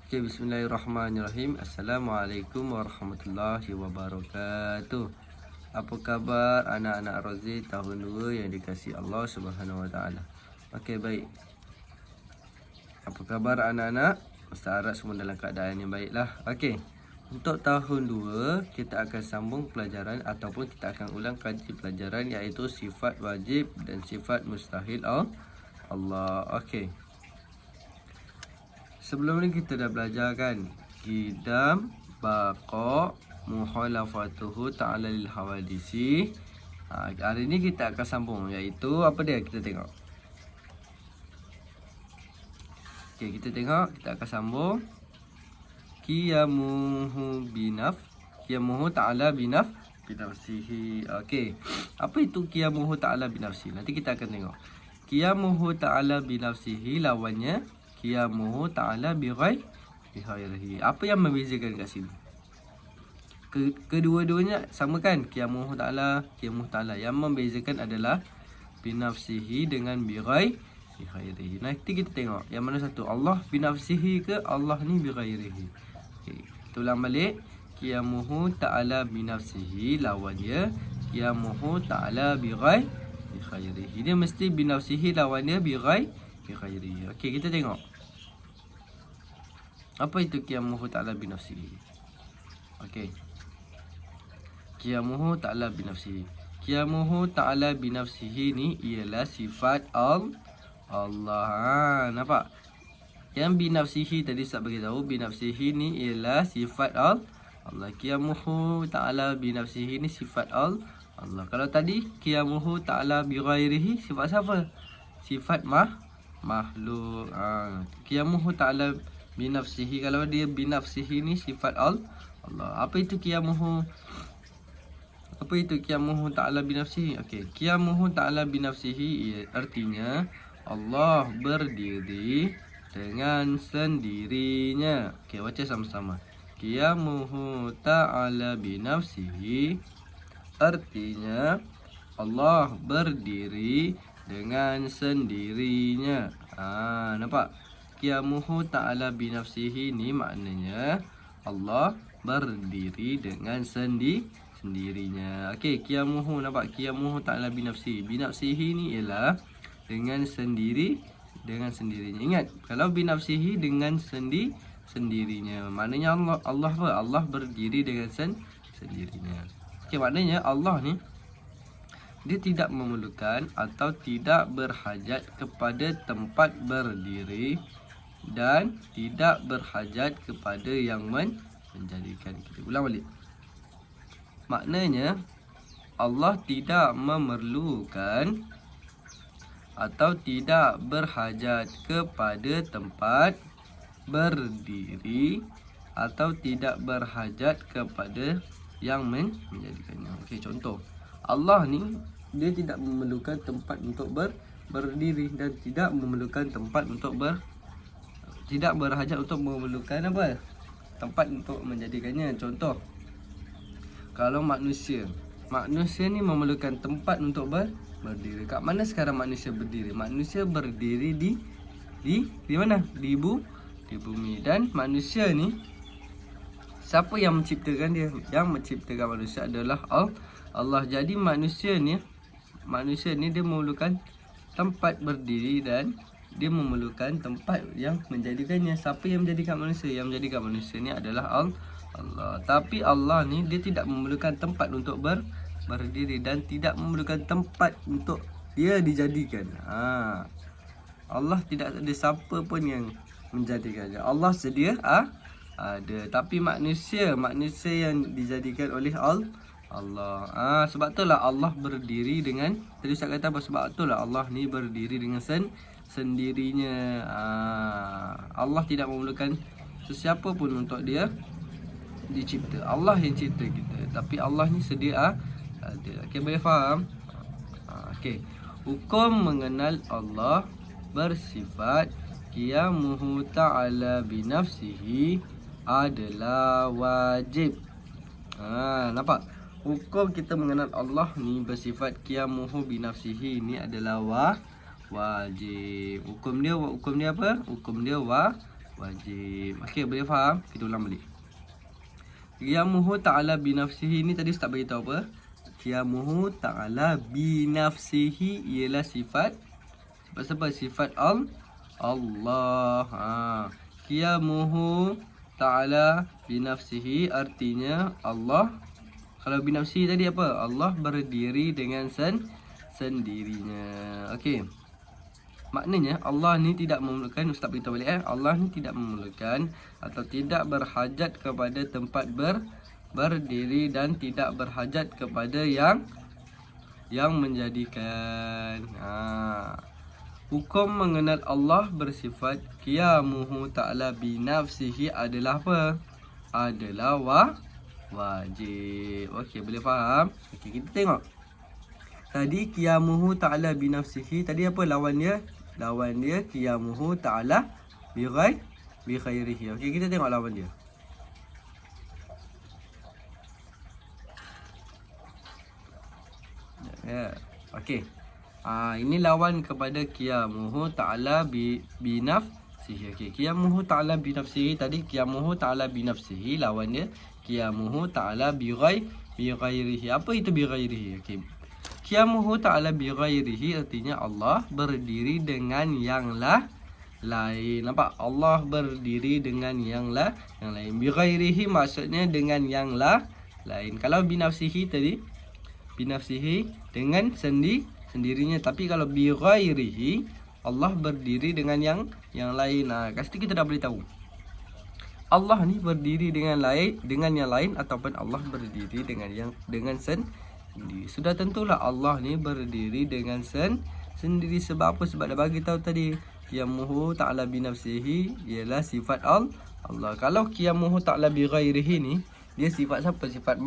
Okay, bismillahirrahmanirrahim. Assalamualaikum warahmatullahi wabarakatuh. Apa khabar anak-anak Rozi tahun 2 yang dikasihi Allah Subhanahu wa taala? Okey, baik. Apa khabar anak-anak? Ustaz harap semua dalam keadaan yang baiklah. Okey. Untuk tahun 2 kita akan sambung pelajaran ataupun kita akan ulang kaji pelajaran iaitu sifat wajib dan sifat mustahil Allah. Okey. Sebelum ni kita dah belajar kan qidam, baqa, muhalafatuhu ta'ala lil hawadisi. Hari ni kita akan sambung iaitu apa dia, kita tengok. Okey, kita tengok, kita akan sambung qiyamuhu qiyamuhu ta'ala binafsihi. Okey. Apa itu qiyamuhu ta'ala binafsihi? Nanti kita akan tengok. Qiyamuhu ta'ala binafsihi lawannya qiyamuhu ta'ala bighairihi. Apa yang membezakan kat sini? Kedua-duanya sama kan? Qiyamuhu ta'ala. Yang membezakan adalah binafsihi dengan bighairihi. Nanti kita tengok yang mana satu, Allah binafsihi ke Allah ni bighairihi. Okey, kita ulang balik. Qiyamuhu ta'ala binafsihi lawannya qiyamuhu ta'ala bighairihi. Dia mesti binafsihi lawannya bighairihi. Okey, kita tengok. Apa itu qiyamuhu ta'ala binafsihi? Okey. Qiyamuhu ta'ala binafsihi. Qiyamuhu ta'ala binafsihi ni ialah sifat Allah. Nampak? Yang binafsihi tadi Ustaz bagi tahu, binafsihi ni ialah sifat Allah. Qiyamuhu ta'ala binafsihi ni sifat Allah. Kalau tadi qiyamuhu ta'ala bighairihi, sifat siapa? Sifat makhluk. Qiyamuhu ta'ala binafsihi, kalau dia binafsihi ni sifat Allah. Apa itu qiyamuhu ta'ala binafsihi? Okey, qiyamuhu ta'ala binafsihi artinya Allah berdiri dengan sendirinya. Okey, baca sama-sama. Qiyamuhu ta'ala binafsihi artinya Allah berdiri dengan sendirinya. Nampak? Qiyamuhu ta'ala binafsihi ni maknanya Allah berdiri dengan sendirinya. Okey, qiyamuhu, nampak? Qiyamuhu ta'ala binafsihi. Binafsihi ni ialah dengan sendirinya. Ingat, kalau binafsihi dengan sendirinya, maknanya Allah apa? Allah berdiri dengan sendirinya. Okey, maknanya Allah ni dia tidak memerlukan atau tidak berhajat kepada tempat berdiri dan tidak berhajat kepada yang menjadikan. Kita ulang balik. Maknanya Allah tidak memerlukan atau tidak berhajat kepada tempat berdiri atau tidak berhajat kepada yang menjadikannya. Okey, contoh. Allah ni dia tidak memerlukan tempat untuk berdiri dan tidak memerlukan tempat untuk tidak berhajat untuk memerlukan apa? Tempat untuk menjadikannya. Contoh, kalau manusia ni memerlukan tempat untuk berdiri. Kat mana sekarang manusia berdiri? Manusia berdiri di mana? Di bumi. Dan manusia ni, siapa yang menciptakan dia? Yang menciptakan manusia adalah Allah. Jadi manusia ni dia memerlukan tempat berdiri dan dia memerlukan tempat yang menjadikannya. Siapa yang menjadikan manusia? Yang menjadikan manusia ni adalah Allah. Tapi Allah ni dia tidak memerlukan tempat untuk berdiri dan tidak memerlukan tempat untuk dia dijadikan. Allah tidak ada siapa pun yang menjadikannya. Allah sedia ada. Tapi manusia yang dijadikan oleh Allah. Sebab itulah Allah berdiri dengan, tadi Ustaz kata apa? Sebab itulah Allah ni berdiri dengan sendirinya. Allah tidak memerlukan sesiapa pun untuk dia dicipta. Allah yang cipta kita, tapi Allah ni sedia ada. Okey, boleh faham? Okey. Hukum mengenal Allah bersifat qiyamuhu ta'ala binafsihi adalah wajib. Nampak? Hukum kita mengenal Allah ni bersifat qiyamuhu binafsihi ni adalah wajib. Hukum dia apa? Hukum dia wajib. Okey, boleh faham? Kita ulang balik. Qiyamuhu ta'ala binafsihi ni tadi Ustaz beritahu apa? Qiyamuhu ta'ala binafsihi ialah sifat siapa? Sifat Allah. Qiyamuhu ta'ala binafsihi artinya Allah. Kalau binafsihi tadi apa? Allah berdiri dengan sendirinya. Okey. Maknanya Allah ni tidak memerlukan, Ustaz beritahu balik Allah ni tidak memerlukan atau tidak berhajat kepada tempat berdiri dan tidak berhajat kepada yang menjadikan. Hukum mengenal Allah bersifat qiyamuhu ta'ala binafsihi adalah apa? Adalah wajib. Okey, boleh faham? Okey, kita tengok. Tadi qiyamuhu ta'ala binafsihi, tadi apa lawan dia? Lawan dia qiyamuhu ta'ala bi ghairihi. Okey, kita tengok lawan dia. Ya, okey. Ini lawan kepada qiyamuhu ta'ala binafsihi. Okey, qiyamuhu ta'ala binafsihi tadi qiyamuhu ta'ala binafsihi, lawan dia qiyamuhu ta'ala bi ghairihi. Apa itu bi ghairihi? Okey. Qiyamuhu ta'ala bi ghairihi artinya Allah berdiri dengan yang lain. Nampak? Allah berdiri dengan yang lain. Bi ghairihi maksudnya dengan yang lain. Kalau binafsihi tadi, binafsihi dengan sendirinya. Tapi kalau bi ghairihi, Allah berdiri dengan yang lain. Kat situ kita dah boleh tahu. Allah ni berdiri dengan yang lain ataupun Allah berdiri dengan sendiri. Sudah tentulah Allah ni berdiri dengan sendiri. Sebab apa? Sebab dah bagi tahu tadi qiyamuhu ta'ala binafsihi ialah sifat Allah. Kalau qiyamuhu ta'ala bi ghairihi ni, dia sifat siapa? Sifat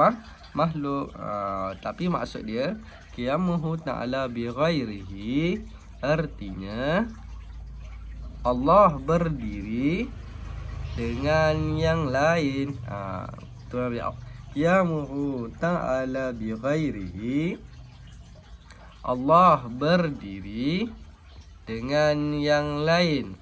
makhluk. Tapi maksud dia qiyamuhu ta'ala bi ghairihi artinya Allah berdiri dengan yang lain. Betul tak? Qiyamuhu ta'ala bi ghairihi, Allah berdiri dengan yang lain.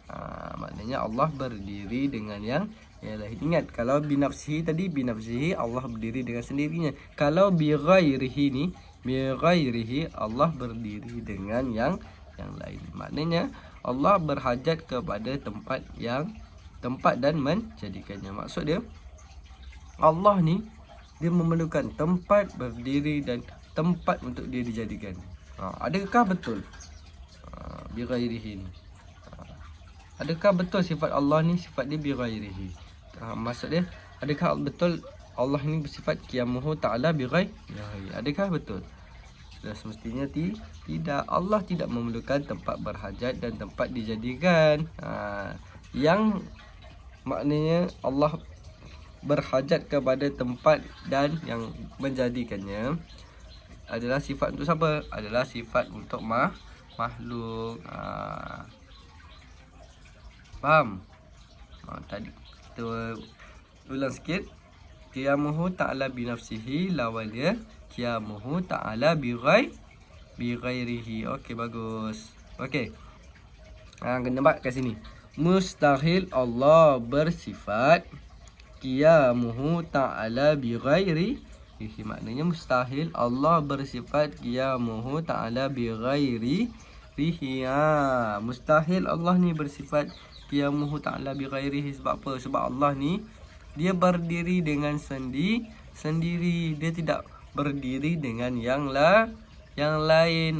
Maknanya Allah berdiri dengan yang lain. Ingat, kalau binafsihi tadi, binafsihi Allah berdiri dengan sendirinya. Kalau bi ghairihi ni, bi ghairihi Allah berdiri dengan yang lain. Maknanya Allah berhajat kepada tempat dan menjadikannya. Maksud dia Allah ni dia memerlukan tempat berdiri dan tempat untuk dia dijadikan. Adakah betul bi ghairihi ni? Adakah betul sifat Allah ni sifat dia bi ghairihi? Maksud dia adakah betul Allah ni bersifat qiyamuhu ta'ala bi ghairihi? Adakah betul? Sudah semestinya tidak. Allah tidak memerlukan tempat berhajat dan tempat dijadikan. Yang maknanya Allah berhajat kepada tempat dan yang menjadikannya adalah sifat untuk siapa? Adalah sifat untuk makhluk. Faham? Tadi kita ulang sikit. Qiyamuhu ta'ala binafsihi, lawan dia qiyamuhu ta'ala bi ghairihi. Okey, bagus. Okey. Kena nampak kat sini. Mustahil Allah bersifat qiyamuhu ta'ala bi ghairihi. Maknanya mustahil Allah bersifat qiyamuhu ta'ala bi ghairihi. Mustahil Allah ni bersifat qiyamuhu ta'ala bi ghairihi. Sebab apa? Sebab Allah ni dia berdiri dengan sendiri. Dia tidak berdiri dengan yang lain.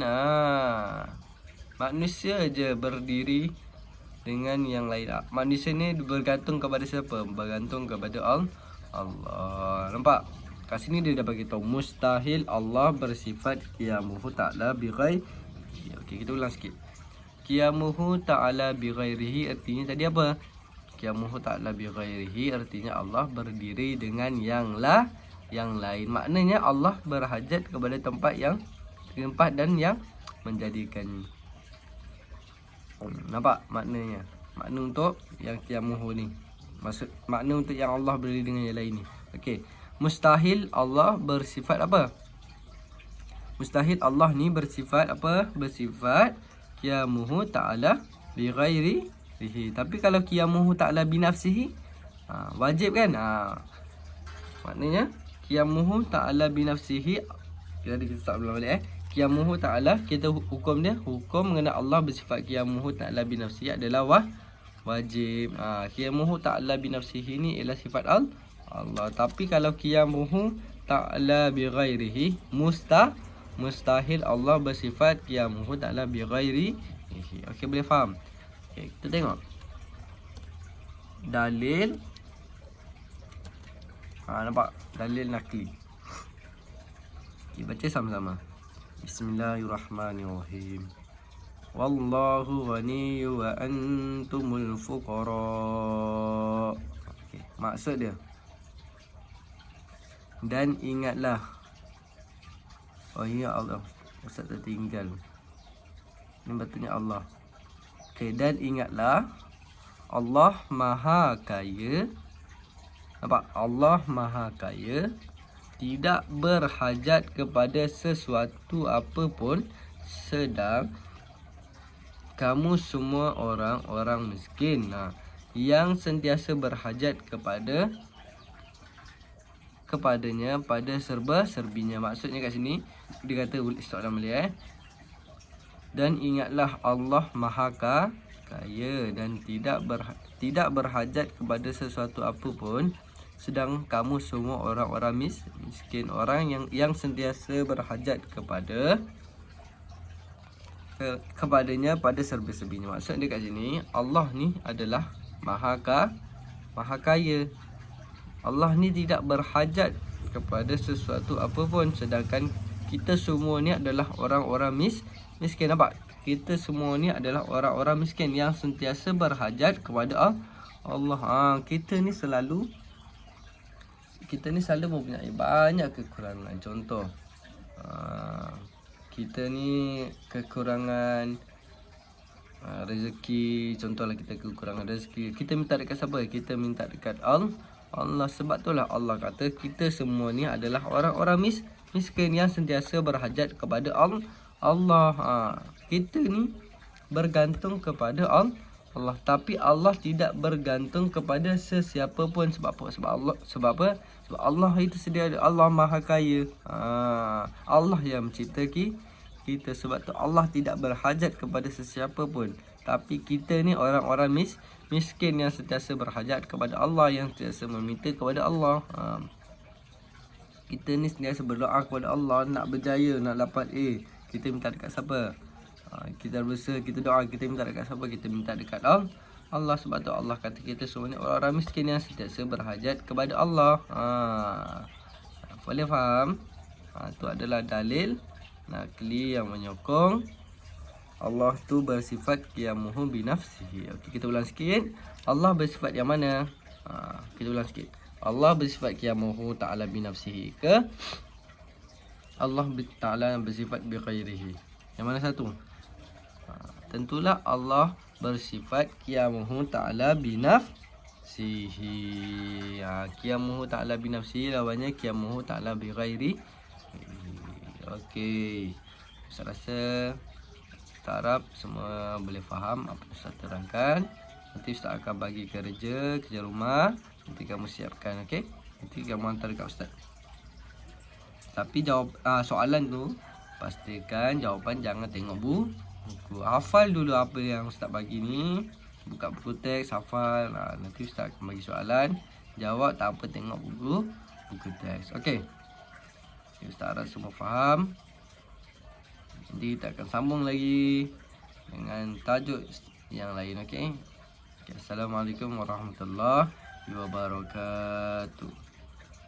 Manusia je berdiri dengan yang lain. Manusia ni bergantung kepada siapa? Bergantung kepada Allah. Nampak? Kat sini dia dah bagi tahu mustahil Allah bersifat qiyamuhu ta'ala bi ghairihi. Okey, kita ulang sikit. Qiyamuhu ta'ala bi ghairihi artinya tadi apa? Qiyamuhu ta'ala bi ghairihi artinya Allah berdiri dengan yang lain. Maknanya Allah berhajat kepada tempat dan yang menjadikan. Nampak maknanya? Makna untuk yang qiyamuhu ni. Maksud makna untuk yang Allah berdiri dengan yang lain ni. Okey. Mustahil Allah bersifat apa? Mustahil Allah ni bersifat apa? Bersifat qiyamuhu ta'ala bi ghairihi. Tapi kalau qiyamuhu ta'ala binafsihi, wajib kan? Maknanya qiyamuhu ta'ala binafsihi. Jadi kita tak ulang balik Qiyamuhu ta'ala, kita hukum dia, hukum mengenai Allah bersifat qiyamuhu ta'ala binafsihi adalah wajib. Qiyamuhu ta'ala binafsihi ni ialah sifat Allah. Tapi kalau qiyamuhu ta'ala bighairihi, mustahil Allah bersifat qiyamuhu ta'ala bighairihi. Okey, boleh faham? Okey, kita tengok dalil. Nampak dalil nakli. Okay, baca sama-sama. Bismillahirrahmanirrahim. Wallahu ghaniyyu wa antumul fuqara. Okay, maksud dia, dan ingatlah. Oh ya Allah, Ustaz tertinggal. Ini betulnya Allah. Okay, dan ingatlah Allah Maha Kaya. Nampak? Allah Maha Kaya, tidak berhajat kepada sesuatu apapun, sedang kamu semua orang-orang miskin yang sentiasa berhajat kepadanya pada serba-serbinya. Maksudnya kat sini dia kata soalan Malaysia dan ingatlah Allah Maha Kaya dan tidak berhajat kepada sesuatu apapun, sedang kamu semua orang-orang miskin, orang yang sentiasa berhajat kepadanya pada serba-serbinya. Maksud dia kat sini, Allah ni adalah Maha Kaya. Allah ni tidak berhajat kepada sesuatu apapun, sedangkan kita semua ni adalah orang-orang miskin. Nampak? Kita semua ni adalah orang-orang miskin yang sentiasa berhajat kepada Allah. Kita ni selalu mempunyai banyak kekurangan. Contoh, kita ni kekurangan rezeki. Contohlah kita kekurangan rezeki, kita minta dekat siapa? Kita minta dekat Allah. Sebab itulah Allah kata kita semua ni adalah orang-orang miskin yang sentiasa berhajat kepada Allah. Kita ni bergantung kepada Allah, tapi Allah tidak bergantung kepada sesiapa pun. Sebab apa? Sebab Allah itu sedia, Allah Maha Kaya. Allah yang mencipta kita. Sebab tu Allah tidak berhajat kepada sesiapa pun. Tapi kita ni orang-orang miskin yang sentiasa berhajat kepada Allah, yang sentiasa meminta kepada Allah. Kita ni sentiasa berdoa kepada Allah, nak berjaya, nak dapat A, kita minta dekat siapa? Kita berusaha, kita doa, kita minta dekat siapa? Kita minta dekat Allah. Sebab tu Allah kata kita semua ni orang-orang miskin yang sentiasa berhajat kepada Allah. Boleh faham? Itu adalah dalil nakli yang menyokong Allah tu bersifat qiyamuhu binafsihi. Okey, kita ulang sikit. Allah bersifat yang mana? Kita ulang sikit. Allah bersifat qiyamuhu ta'ala binafsihi ke Allah Ta'ala bersifat bighairihi? Yang mana satu? Tentulah Allah bersifat qiyamuhu ta'ala binafsihi. Qiyamuhu ta'ala binafsihi lawannya qiyamuhu ta'ala bighairi. Okey, saya rasa Ustaz harap semua boleh faham apa Ustaz terangkan. Nanti Ustaz akan bagi kerja rumah, nanti kamu siapkan. Okey, nanti kamu hantar dekat Ustaz. Tapi jawab soalan tu, pastikan jawapan jangan tengok buku. Hafal dulu apa yang Ustaz bagi ni. Buka buku teks, hafal. Nanti Ustaz akan bagi soalan, jawab tanpa tengok buku teks. Okey, Ustaz harap semua faham. Nanti kita akan sambung lagi dengan tajuk yang lain. Okey. Assalamualaikum warahmatullahi wabarakatuh.